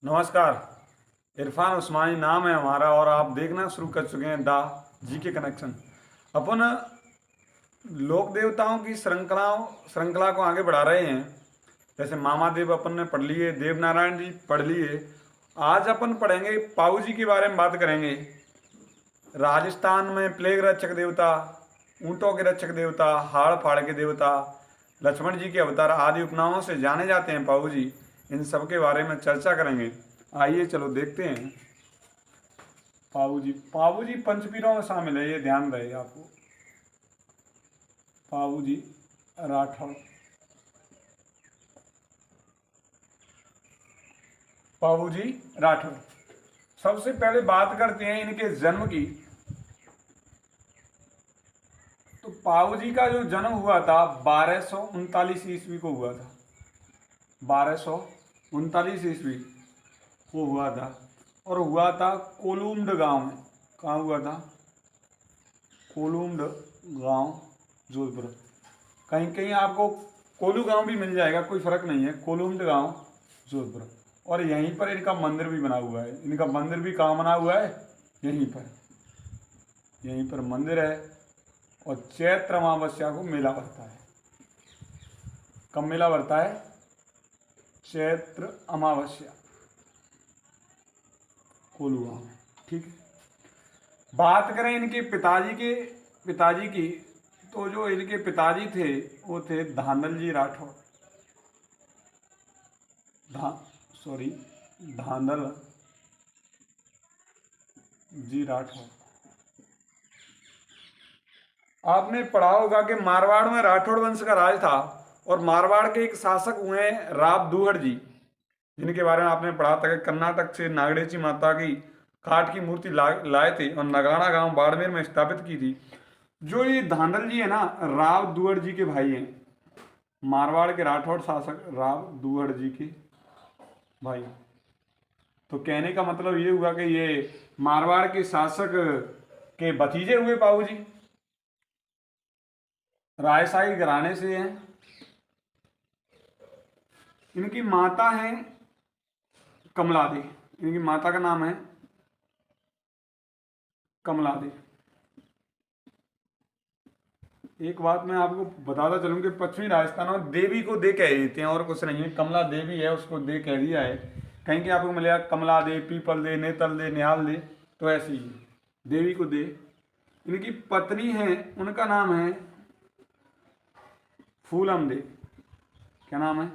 नमस्कार। इरफान उस्मानी नाम है हमारा और आप देखना शुरू कर चुके हैं द जीके कनेक्शन। अपन लोक देवताओं की श्रृंखला को आगे बढ़ा रहे हैं। जैसे मामादेव अपन ने पढ़ लिए, देवनारायण जी पढ़ लिए। आज अपन पढ़ेंगे पाऊ जी के बारे में बात करेंगे। राजस्थान में प्लेग रक्षक देवता, ऊँटों के रक्षक देवता, हाड़ फाड़ के देवता, लक्ष्मण जी के अवतार आदि उपनामों से जाने जाते हैं पाऊ जी। इन सब के बारे में चर्चा करेंगे। आइए चलो देखते हैं। पाऊ जी पंचपीरों में शामिल है, ये ध्यान रहे आपको। पाऊ जी राठौड़। पाऊ जी राठौड़। सबसे पहले बात करते हैं इनके जन्म की। तो पाऊ जी का जो जन्म हुआ था 1239 ईस्वी को हुआ था। 1239 ईस्वी को हुआ था और हुआ था कोलूम्ड गांव में। कहाँ हुआ था? कोलूम्ड गांव, जोधपुर। कहीं कहीं आपको कोलू गांव भी मिल जाएगा, कोई फर्क नहीं है। कोलूम्ड गांव, जोधपुर। और यहीं पर इनका मंदिर भी बना हुआ है। इनका मंदिर भी कहाँ बना हुआ है? यहीं पर मंदिर है। और चैत्र अमावस्या को मेला भरता है। कब मेला भरता है? चैत्र अमावस्या, कोलू गांव में। ठीक है। बात करें इनके पिताजी की, तो जो इनके पिताजी थे वो थे धांधल जी राठौड़। धांधल जी राठौड़। आपने पढ़ा होगा कि मारवाड़ में राठौड़ वंश का राज था और मारवाड़ के एक शासक हुए राव दुहड़ जी, जिनके बारे में आपने पढ़ा था कि कर्नाटक से नागड़ेची माता की काठ की मूर्ति लाए थे और नगाड़ा गांव बाड़मेर में स्थापित की थी। जो ये धांधल जी है ना, राव दुहड़ जी के भाई हैं। मारवाड़ के राठौड़ शासक राव दुहड़ जी के भाई। तो कहने का मतलब ये हुआ कि ये मारवाड़ के शासक के भतीजे हुए पाऊ जी। रायशाही घराने से हैं। इनकी माता है कमला दे। इनकी माता का नाम है कमला दे। एक बात मैं आपको बताता चलूं कि पश्चिमी राजस्थान में देवी को दे कह देते हैं और कुछ नहीं है। कमला देवी है, उसको दे कह दिया है। कहीं कहीं आपको मिलेगा कमला दे, पीपल दे, नेतल दे, निहाल दे, तो ऐसी ही देवी को दे। इनकी पत्नी है, उनका नाम है फूलम दे। क्या नाम है?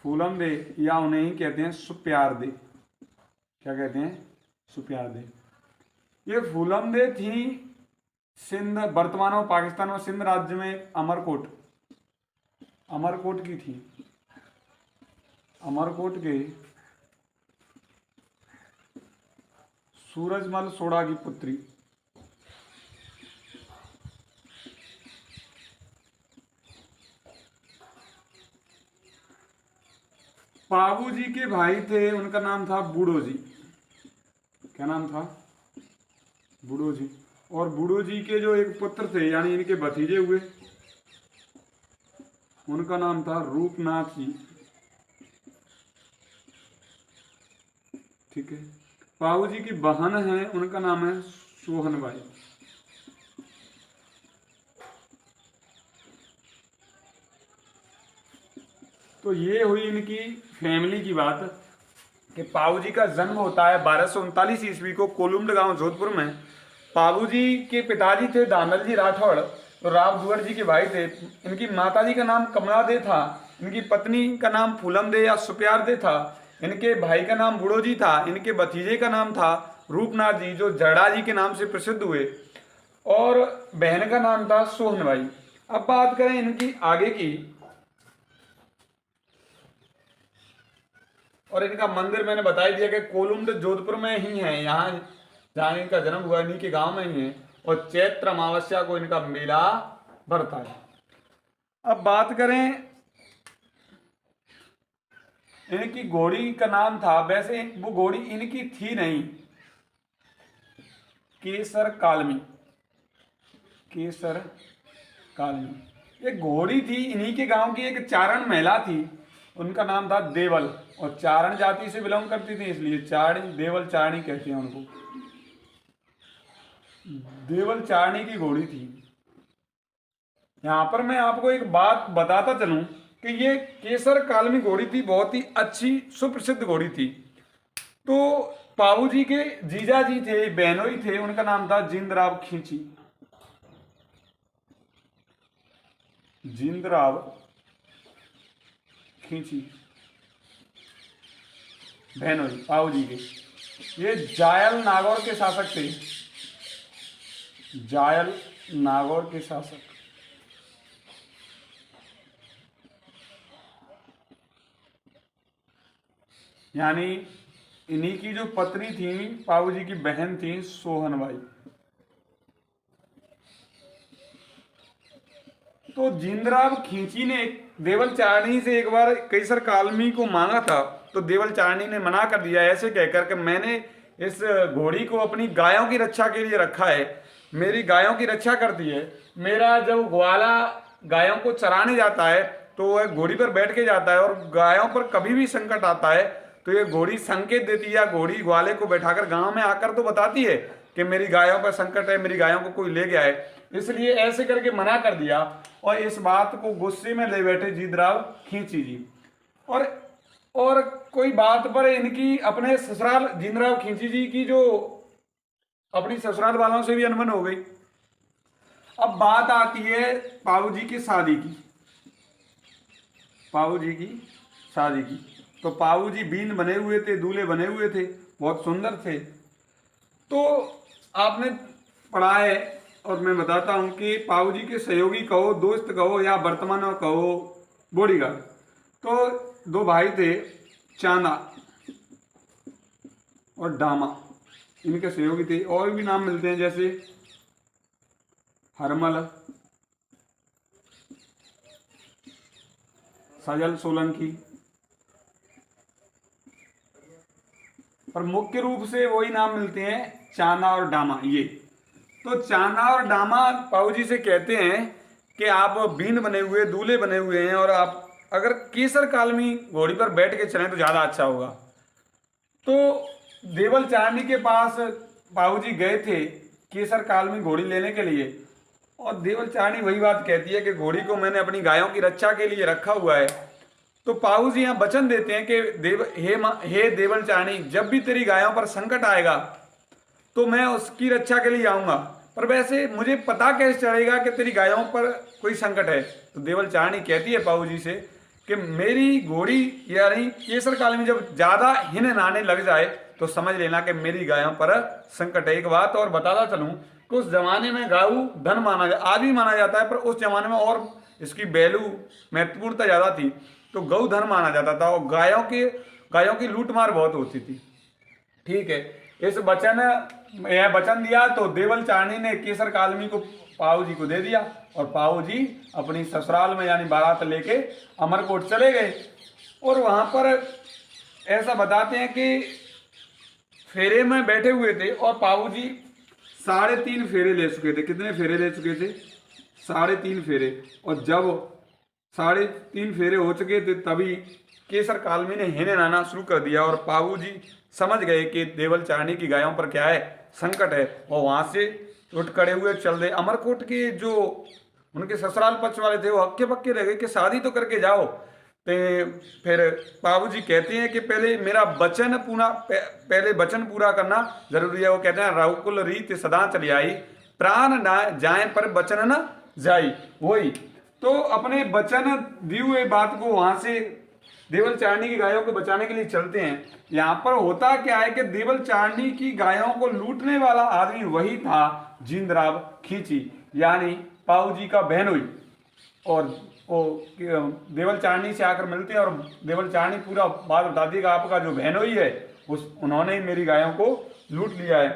फूलम दे, या उन्हें ही कहते हैं सुप्यार दे। क्या कहते हैं? सुप्यार दे। ये फूलम दे थी सिंध, वर्तमान में पाकिस्तान में सिंध राज्य में अमरकोट की थी। अमरकोट के सूरजमल सोढ़ा की पुत्री। पाबू जी के भाई थे, उनका नाम था बूढ़ो जी। क्या नाम था? बूढ़ो जी। और बूढ़ो जी के जो एक पुत्र थे, यानी इनके भतीजे हुए, उनका नाम था रूपनाथ जी। ठीक है। पाऊ जी की बहन है, उनका नाम है सोहनबाई। तो ये हुई इनकी फैमिली की बात कि पाऊ जी का जन्म होता है 1239 ईस्वी को कोलुम्ड गांव, जोधपुर में। पाऊ जी के पिताजी थे धांधल जी राठौड़, तो राव दुहड़ जी के भाई थे। इनकी माताजी का नाम कमला दे था। इनकी पत्नी का नाम फूलम दे या सुप्यार दे था। इनके भाई का नाम बूढ़ो जी था। इनके भतीजे का नाम था रूपनाथ जी, जो जड़ा जी के नाम से प्रसिद्ध हुए। और बहन का नाम था सोहनबाई। अब बात करें इनकी आगे की, और इनका मंदिर मैंने बता ही दिया कि कोलुम्ड जोधपुर में ही है। यहाँ जहाँ इनका जन्म हुआ इन्हीं के गांव में ही है। और चैत्र अमावस्या को इनका मेला भरता है। अब बात करें इनकी घोड़ी का नाम था, वैसे वो घोड़ी इनकी थी नहीं, केसर कालमी। केसर कालमी एक घोड़ी थी। इन्हीं के गांव की एक चारण महिला थी, उनका नाम था देवल। और चारण जाति से बिलोंग करती थी, इसलिए चारणी, देवल चारणी कहते हैं उनको। देवल चारणी की घोड़ी थी। यहाँ पर मैं आपको एक बात बताता चलूं कि ये केसर कालमी घोड़ी थी, बहुत ही अच्छी सुप्रसिद्ध घोड़ी थी। तो पाबू जी के जीजा जी थे, बहनोई थे, उनका नाम था जिंदराव खींची। जिंदराव खींची बहनोई पाबू जी के, ये जायल नागौर के शासक थे। जायल नागौर के शासक। यानी इन्हीं की जो पत्नी थी, पाबू जी की बहन थी सोहनबाई। तो जिंदराव खींची ने देवल चारणी से एक बार केसर कालमी को मांगा था, तो देवल चारणी ने मना कर दिया, ऐसे कहकर कि मैंने इस घोड़ी को अपनी गायों की रक्षा के लिए रखा है, मेरी गायों की रक्षा करती है। मेरा जब ग्वाला गायों को चराने जाता है तो वह घोड़ी पर बैठ के जाता है, और गायों पर कभी भी संकट आता है तो ये घोड़ी संकेत देती है, या घोड़ी ग्वाले को बैठाकर गांव में आकर तो बताती है कि मेरी गायों पर संकट है, मेरी गायों को कोई ले गया है। इसलिए ऐसे करके मना कर दिया, और इस बात को गुस्से में ले बैठे जिंदराव खींची जी। और कोई बात पर इनकी अपने ससुराल जिंदराव खींची जी की जो अपनी ससुराल वालों से भी अनबन हो गई। अब बात आती है पाबू जी की शादी की। पाबू जी की शादी की तो पाबू जी बीन बने हुए थे, दूल्हे बने हुए थे, बहुत सुंदर थे। तो आपने पढ़ा है और मैं बताता हूं कि पाबू जी के सहयोगी कहो, दोस्त कहो, या वर्तमान में कहो बॉडीगार्ड, तो दो भाई थे, चांदा और डामा, इनके सहयोगी थे। और भी नाम मिलते हैं जैसे हरमल, सजल सोलंकी, पर मुख्य रूप से वही नाम मिलते हैं चांदा और डामा। ये तो चांदा और डामा पाबू जी से कहते हैं कि आप बीन बने हुए, दूल्हे बने हुए हैं, और आप अगर केसर कालमी घोड़ी पर बैठ के चलें तो ज़्यादा अच्छा होगा। तो देवल चारणी के पास पाबू जी गए थे केसर कालमी घोड़ी लेने के लिए, और देवल चारणी वही बात कहती है कि घोड़ी को मैंने अपनी गायों की रक्षा के लिए रखा हुआ है। तो पाबू जी यहाँ वचन देते हैं कि हे देवल चारणी, जब भी तेरी गायों पर संकट आएगा तो मैं उसकी रक्षा के लिए आऊँगा, पर वैसे मुझे पता कैसे चलेगा कि तेरी गायों पर कोई संकट है। तो देवल चारणी कहती है पाबू जी से कि मेरी घोड़ी यानी केसर काल में जब ज़्यादा हिन नहाने लग जाए तो समझ लेना कि मेरी गायों पर संकट है। एक बात और बताता चलूँ कि उस जमाने में गाऊ धन माना आज भी माना जाता है, पर उस जमाने में और इसकी वैल्यू महत्वपूर्णता ज़्यादा थी, तो गौ धन माना जाता था, और गायों की लूटमार बहुत होती थी। ठीक है, इस यह वचन दिया तो देवल चारणी ने केसर कालमी को पाऊ जी को दे दिया, और पाऊ जी अपनी ससुराल में यानी बारात लेके अमरकोट चले गए। और वहां पर ऐसा बताते हैं कि फेरे में बैठे हुए थे, और पाऊ जी 3.5 फेरे ले चुके थे। कितने फेरे ले चुके थे? 3.5 फेरे। और जब 3.5 फेरे हो चुके थे तभी केसर कालमी ने हिने नहाना शुरू कर दिया, और पाबू जी समझ गए कि देवल चारणी की गायों पर क्या है, संकट है, और वहां से उठ खड़े हुए चल दे। अमरकोट के जो उनके ससुराल पक्ष वाले थे वो हक्के पक्के रह गए कि शादी तो करके जाओ। तो फिर पाबू जी कहते हैं कि पहले मेरा पहले वचन पूरा करना जरूरी है। वो कहते हैं रघुकुल रीत सदा चली आई, प्राण जाए पर वचन न जाई। वही तो अपने वचन दिए हुए बात को वहां से देवल चारणी की गायों को बचाने के लिए चलते हैं। यहाँ पर होता क्या है कि देवल चारणी की गायों को लूटने वाला आदमी वही था जिंदराव खींची, यानी पाऊ जी का बहनोई। और वो देवल चारणी से आकर मिलते हैं, और देवल चारणी पूरा बात बताती है कि आपका जो बहनोई है उन्होंने ही मेरी गायों को लूट लिया है।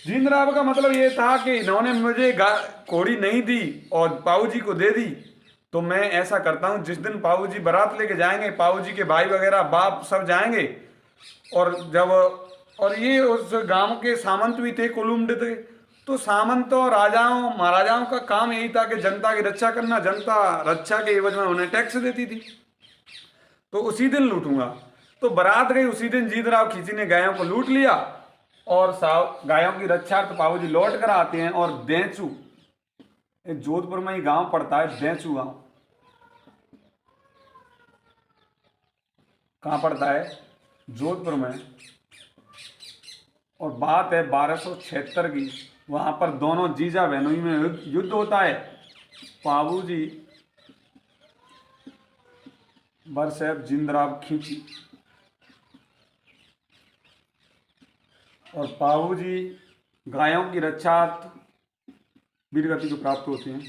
जिंदराव का मतलब ये था कि इन्होंने मुझे घोड़ी नहीं दी और पाऊ जी को दे दी, तो मैं ऐसा करता हूँ जिस दिन पाऊ जी बारात लेके जाएंगे, पाऊ जी के भाई वगैरह बाप सब जाएंगे, और ये उस गांव के सामंत भी थे, कुलुमड थे। तो सामंत और राजाओं महाराजाओं का काम यही था कि जनता की रक्षा करना। जनता रक्षा के एवज में उन्हें टैक्स देती थी, तो उसी दिन लूटूंगा। तो बारात गई उसी दिन जीतराव खींची ने गायों को लूट लिया और गायों की रक्षार्थ पाऊजी लौट कर आते हैं और देचू, जोधपुर में ही गांव पड़ता है देचू गांव, कहाँ पड़ता है? जोधपुर में। और बात है 1276 की, वहां पर दोनों जीजा बहनोई में युद्ध होता है। पाबूजी बरसेब जिंदराव खींची और पाबूजी गायों की रक्षार्थ वीरगति को प्राप्त होते हैं।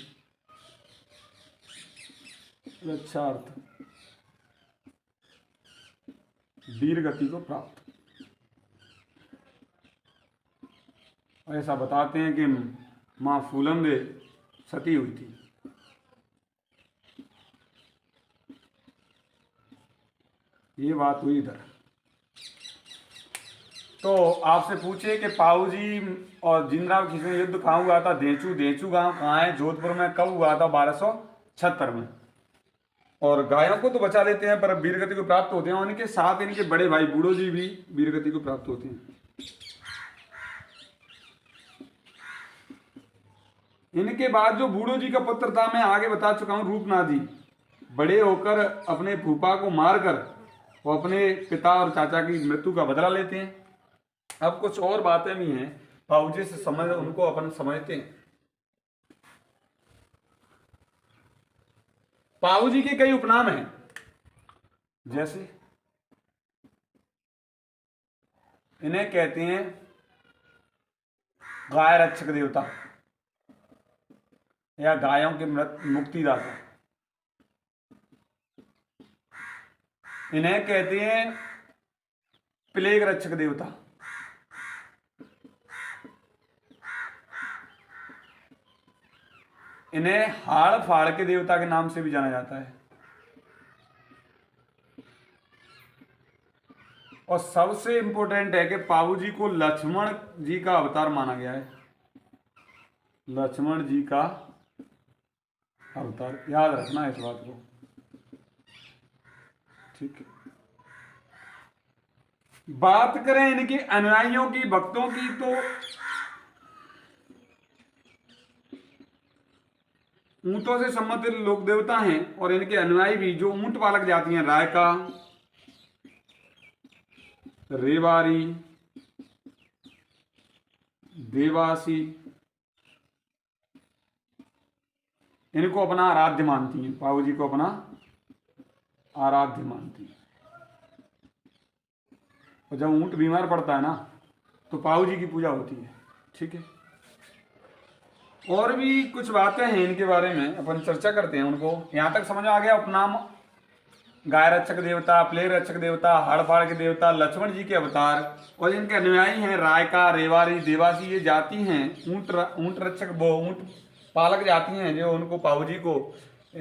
रक्षार्थ वीरगति को प्राप्त, ऐसा बताते हैं कि मां फूलंदे सती हुई थी। ये बात हुई इधर। तो आपसे पूछे कि पाऊजी और जिंदराव खींची में युद्ध कहाँ हुआ था? देचू। देचू गांव कहाँ है? जोधपुर में। कब हुआ था? 1276 में। और गायों को तो बचा लेते हैं पर वीरगति को प्राप्त होते हैं। उनके साथ इनके बड़े भाई बूढ़ो जी भी वीरगति को प्राप्त होते हैं। इनके बाद जो बूढ़ो जी का पुत्र था, मैं आगे बता चुका हूं, रूपनाथ जी, बड़े होकर अपने फूफा को मारकर वो अपने पिता और चाचा की मृत्यु का बदला लेते हैं। अब कुछ और बातें भी हैं, पाऊजी से समझ उनको अपन समझते हैं। पाऊजी के कई उपनाम हैं, जैसे इन्हें कहते हैं गाय रक्षक देवता या गायों के मुक्तिदाता। इन्हें कहते हैं प्लेग रक्षक देवता। इन्हें हाड़ फाड़ के देवता के नाम से भी जाना जाता है। और सबसे इंपॉर्टेंट है कि पाबूजी को लक्ष्मण जी का अवतार माना गया है। लक्ष्मण जी का अवतार, याद रखना इस बात को, ठीक है। बात करें इनके अनुयायियों की, भक्तों की, तो ऊंटों से संबंधित लोक देवता हैं और इनके अनुयायी भी जो ऊंट पालक जाती हैं, रायका, रेवारी, देवासी, इनको अपना आराध्य मानती हैं। पाऊजी को अपना आराध्य मानती हैं। और जब ऊंट बीमार पड़ता है ना तो पाऊजी की पूजा होती है, ठीक है। और भी कुछ बातें हैं इनके बारे में, अपन चर्चा करते हैं उनको। यहां तक समझ आ गया उपनाम? गाय रक्षक देवता, प्लेग रक्षक देवता, हड़फाड़ के देवता, लक्ष्मण जी के अवतार, और इनके अनुयायी हैं रायका, रेवारी, देवासी। ये जाति हैं ऊंट रक्षक, वो ऊंट पालक जाती हैं जो उनको पाऊजी को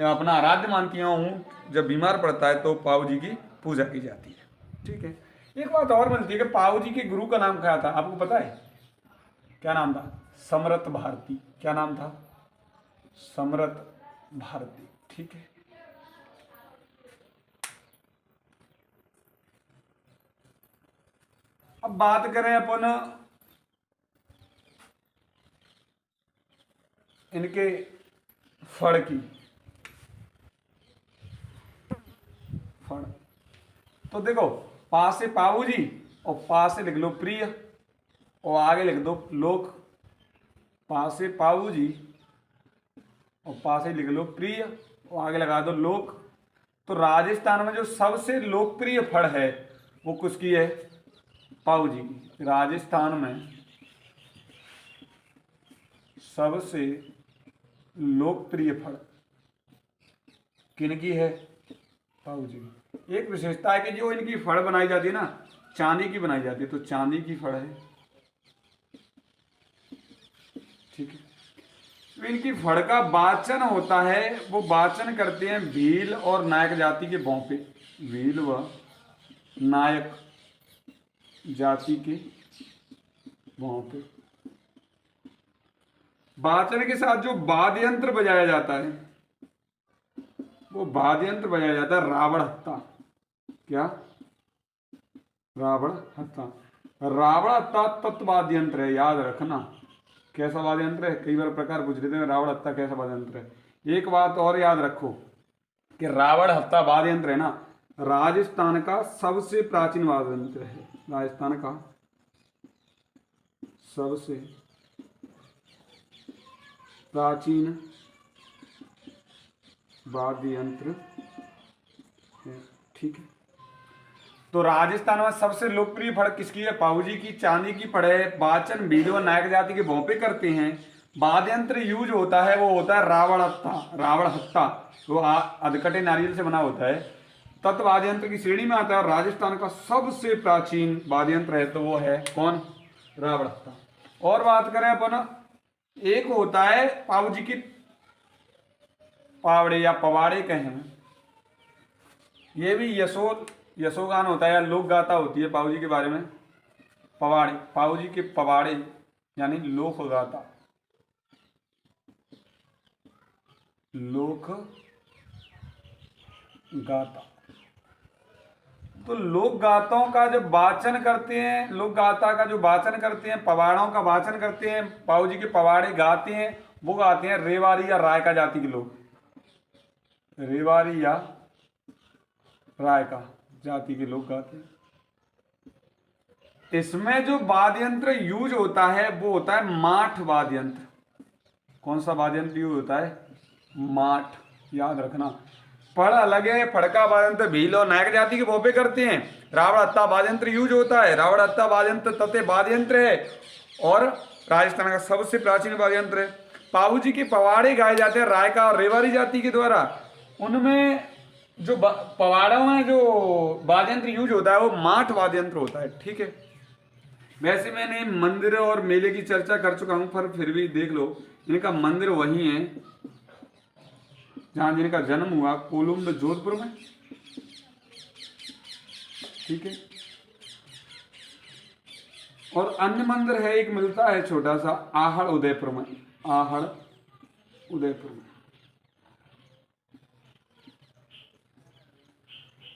अपना आराध्य मानती हैं। ऊंट जब बीमार पड़ता है तो पाऊजी की पूजा की जाती है, ठीक है। एक बात और मिलती है कि पाऊजी के गुरु का नाम क्या था, आपको पता है? क्या नाम था? समरथ भारती। क्या नाम था? समरथ भारती, ठीक है। अब बात करें अपन इनके फड़ की। फड़ तो देखो, पा से पाऊजी और पा से लिख लो प्रिय और आगे लिख दो लोक। पा से पाऊजी और पा से लिख लो प्रिय और आगे लगा दो लोक। तो राजस्थान में जो सबसे लोकप्रिय फड़ है वो किसकी है? पाऊजी की। राजस्थान में सबसे लोकप्रिय फड़ किनकी है? पाऊजी की। एक विशेषता है कि जो इनकी फड़ बनाई जाती है ना, चांदी की बनाई जाती है, तो चांदी की फड़ है, ठीक है। तो इनकी फड़ का वाचन होता है, वो वाचन करते हैं भील और नायक जाति के भोंपे। भील व नायक जाति के भोंपे। वाचन के साथ जो वाद्य यंत्र बजाया जाता है वो वाद्य यंत्र बजाया जाता है रावण हत्ता। क्या? रावण हत्ता। रावण हत्ता तत्व वाद्य यंत्र है, याद रखना। कैसा वाद्य यंत्र है? कई बार प्रकार पूछ लेते हैं रावण हत्ता कैसा वाद्य यंत्र है। एक बात और याद रखो कि रावण हत्ता वाद्य यंत्र है ना, राजस्थान का सबसे प्राचीन वाद्य यंत्र है। राजस्थान का सबसे प्राचीन वाद्य यंत्र है, ठीक है। तो राजस्थान में सबसे लोकप्रिय फड़ किसकी है? पाहूजी की। चांदी की फड़ है। वाचन भील व नायक जाति के भोंपे करते हैं। वाद्य यंत्र यूज होता है वो होता है रावण हत्ता। रावण हत्ता वो अधकटे नारियल से बना होता है। तत्व वाद्य यंत्र की श्रेणी में आता है। राजस्थान का सबसे प्राचीन वाद्य यंत्र है तो वो है कौन? रावण हत्ता। और बात करें अपन, एक होता है पाहूजी की पावड़े या पवाड़े कहें, ये भी यशोगान होता है या लोक गाथा होती है पाहूजी के बारे में। पवाड़े, पाहूजी के पवाड़े यानी लोक गाथा। लोक गाथा। तो लोक गाथाओं का जब वाचन करते हैं, लोक गाथा का जो वाचन करते हैं, पवाड़ों का वाचन करते हैं, पाहूजी के पवाड़े गाते हैं, वो गाते हैं रेवाड़ी या रायका जाति के लोग। रेवाड़ी या रायका जाति के लोग गाते हैं। इसमें जो वाद्य यंत्र यूज होता है वो होता है माठ वाद्य यंत्र। कौन सा वाद्य यंत्र यूज होता है? माठ, याद रखना। फड़ अलग है, फड़ का वाद्य यंत्र भील और नायक जाति के भोपे करते हैं। रावण हत्ता वाद्य यंत्र यूज होता है। रावण हत्ता वाद्य यंत्र तथे वाद्य यंत्र है और राजस्थान का सबसे प्राचीन वाद्य यंत्र है। पाहूजी के पवाड़े गाए जाते हैं रायका और रेवाड़ी जाति के द्वारा। उनमें जो पवाड़ों में जो वाद्य यंत्र यूज होता है वो माठ वाद्य यंत्र होता है, ठीक है। वैसे मैंने मंदिर और मेले की चर्चा कर चुका हूं, पर फिर भी देख लो, इनका मंदिर वही है जहां जिनका जन्म हुआ, कोलुम्ब जोधपुर में, ठीक है। और अन्य मंदिर है, एक मिलता है छोटा सा आहड़ उदयपुर में। आहड़ उदयपुर में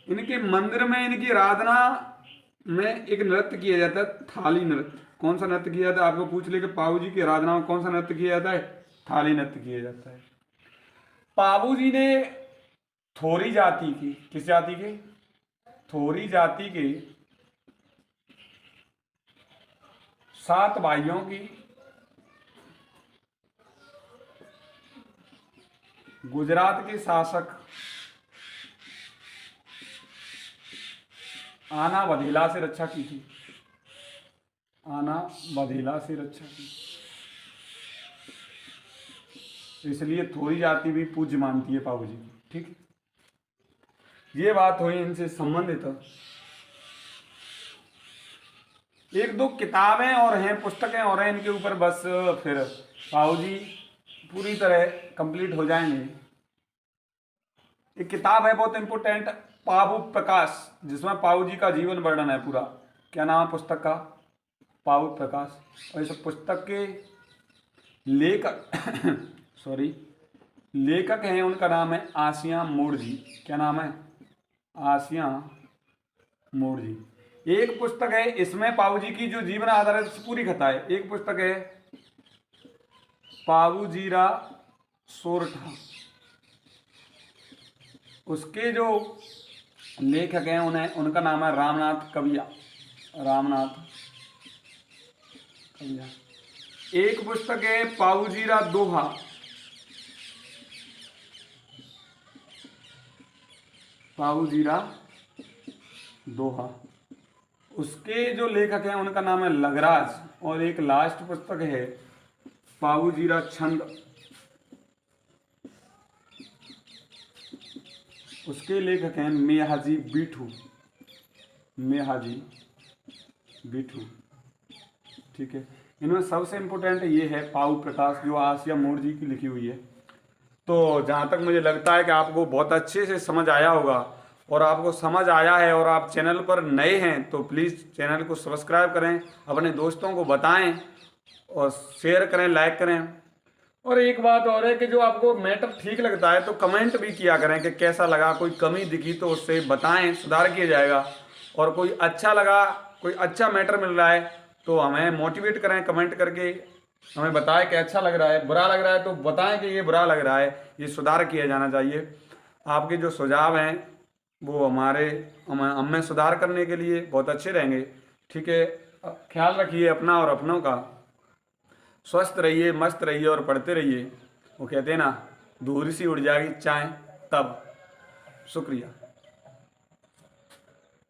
इनके मंदिर में, इनकी आराधना में एक नृत्य किया जाता है, थाली नृत्य। कौन सा नृत्य किया जाता है? आपको पूछ ले कि पाहूजी की आराधना में कौन सा नृत्य किया जाता है? थाली नृत्य किया जाता है। पाहूजी ने थोरी जाति की, किस जाति के? थोरी जाति के 7 भाइयों की गुजरात के शासक आना वधेला से रक्षा की थी। आना वधेला से रक्षा की, इसलिए थोड़ी जाति भी पूज्य मानती है पाहूजी की, ठीक। ये बात हुई इनसे संबंधित। एक दो किताबें और हैं, पुस्तकें और हैं इनके ऊपर, बस फिर पाहूजी पूरी तरह कंप्लीट हो जाएंगे। एक किताब है बहुत इंपोर्टेंट, पाहू प्रकाश, जिसमें पाहूजी का जीवन वर्णन है पूरा। क्या नाम है पुस्तक का? पाहू प्रकाश। और इस पुस्तक के लेखक सॉरी लेखक हैं, उनका नाम है आसिया मोड़ जी। क्या नाम है? आसिया मोड़ जी। एक पुस्तक है, इसमें पाहूजी की जो जीवन आधारित पूरी कथा है। एक पुस्तक है पाहूजीरा सोरठा, उसके जो लेखक हैं उनका नाम है रामनाथ कविया। रामनाथ कविया। एक पुस्तक है पाहूजीरा दोहा। पाहूजीरा दोहा, उसके जो लेखक हैं उनका नाम है लगराज। और एक लास्ट पुस्तक है पाहूजीरा छंद, उसके लेखक हैं मेहाजी बीठू। मेहाजी बीठू, ठीक है। इनमें सबसे इम्पोर्टेंट ये है पाहू प्रकाश, जो आसिया मोड़ जी की लिखी हुई है। तो जहाँ तक मुझे लगता है कि आपको बहुत अच्छे से समझ आया होगा, और आपको समझ आया है और आप चैनल पर नए हैं तो प्लीज़ चैनल को सब्सक्राइब करें, अपने दोस्तों को बताएं और शेयर करें, लाइक करें। और एक बात और है कि जो आपको मैटर ठीक लगता है तो कमेंट भी किया करें कि कैसा लगा, कोई कमी दिखी तो उससे बताएं, सुधार किया जाएगा। और कोई अच्छा लगा, कोई अच्छा मैटर मिल रहा है तो हमें मोटिवेट करें, कमेंट करके हमें बताएं कि अच्छा लग रहा है। बुरा लग रहा है तो बताएं कि ये बुरा लग रहा है, ये सुधार किया जाना चाहिए। आपके जो सुझाव हैं वो हम में सुधार करने के लिए बहुत अच्छे रहेंगे। ठीक है, ख्याल रखिए अपना और अपनों का। स्वस्थ रहिए, मस्त रहिए और पढ़ते रहिए। वो कहते हैं ना, धूल सी उड़ जाएगी चाय तब। शुक्रिया।